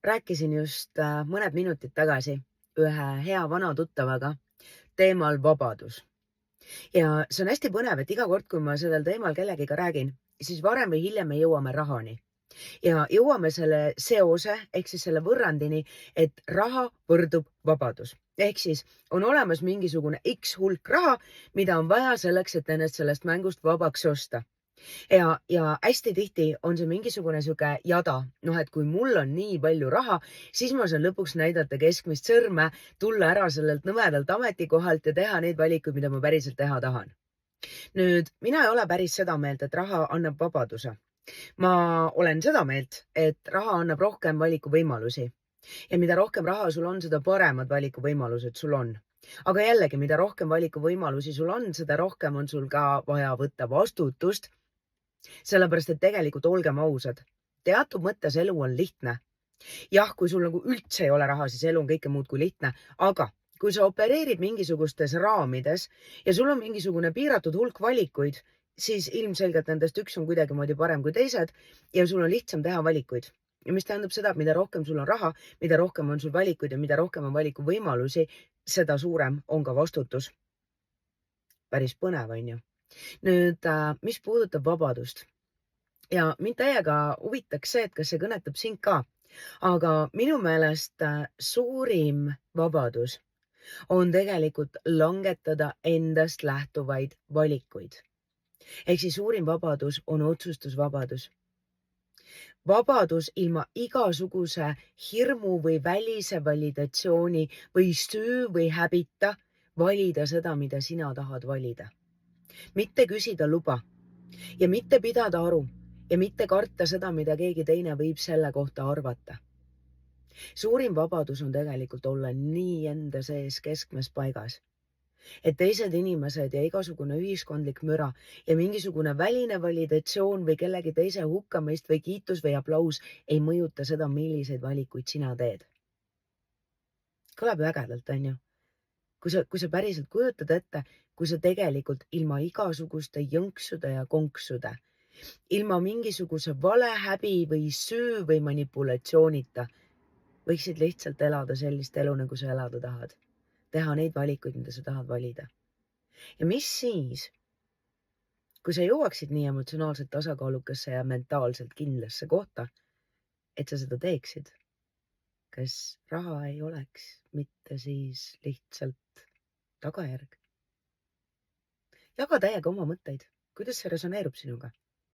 Rääkisin just mõned minutid tagasi ühe hea vana tuttavaga teemal vabadus. Ja see on hästi põnev, et iga kord, kui ma sellel teemal kellegiga räägin, siis varem või hiljem me jõuame rahani ja jõuame selle seose ehk siis selle võrrandini, et raha võrdub vabadus. Ehk siis on olemas mingisugune X hulk raha, mida on vaja selleks, et ennast sellest mängust vabaks osta. Ja hästi tihti on see mingisugune sihuke jada, noh, et kui mul on nii palju raha, siis ma saan lõpuks näidata keskmist sõrme, tulla ära sellelt nõmedalt ametikohalt ja teha neid valikuid, mida ma päriselt teha tahan. Nüüd, mina ei ole päris seda meelt, et raha annab vabaduse. Ma olen seda meelt, et raha annab rohkem valikuvõimalusi ja mida rohkem raha sul on, seda paremad valikuvõimalused sul on. Aga jällegi, mida rohkem valikuvõimalusi sul on, seda rohkem on sul ka vaja võtta vastutust. Sellepärast, et tegelikult olgem ausad, teatud mõttes elu on lihtne. Jah, kui sul nagu üldse ei ole raha, siis elu on kõike muud kui lihtne, aga kui sa opereerid mingisugustes raamides ja sul on mingisugune piiratud hulk valikuid, siis ilmselgelt nendest üks on kuidagimoodi parem kui teised ja sul on lihtsam teha valikuid. Ja mis tähendab seda, et mida rohkem sul on raha, mida rohkem on sul valikuid ja mida rohkem on valikuvõimalusi, seda suurem on ka vastutus. Päris põnev, on ju. Nüüd, mis puudutab vabadust ja mind täiega huvitaks see, et kas see kõnetab sind ka, aga minu meelest suurim vabadus on tegelikult langetada endast lähtuvaid valikuid. Ehk siis suurim vabadus on otsustusvabadus. Vabadus ilma igasuguse hirmu või välise validatsiooni või süü või häbita valida seda, mida sina tahad valida. Mitte küsida luba ja mitte pidada aru ja mitte karta seda, mida keegi teine võib selle kohta arvata. Suurim vabadus on tegelikult olla nii enda sees keskmes paigas, et teised inimesed ja igasugune ühiskondlik müra ja mingisugune väline validatsioon või kellegi teise hukkamist või kiitus või aplaus ei mõjuta seda, milliseid valikuid sina teed. Kõlab ju ägedalt, on ju? Kui sa päriselt kujutad ette, kui sa tegelikult ilma igasuguste jõnksude ja konksude, ilma mingisuguse valehäbi või süü või manipulatsioonita võiksid lihtsalt elada sellist elu, nagu sa elada tahad. Teha neid valikuid, mida sa tahad valida. Ja mis siis, kui sa jõuaksid nii emotsionaalselt tasakaalukasse ja mentaalselt kindlasse kohta, et sa seda teeksid? Kas raha ei oleks mitte siis lihtsalt tagajärg? Jaga täiega oma mõtteid. Kuidas see resoneerub sinuga?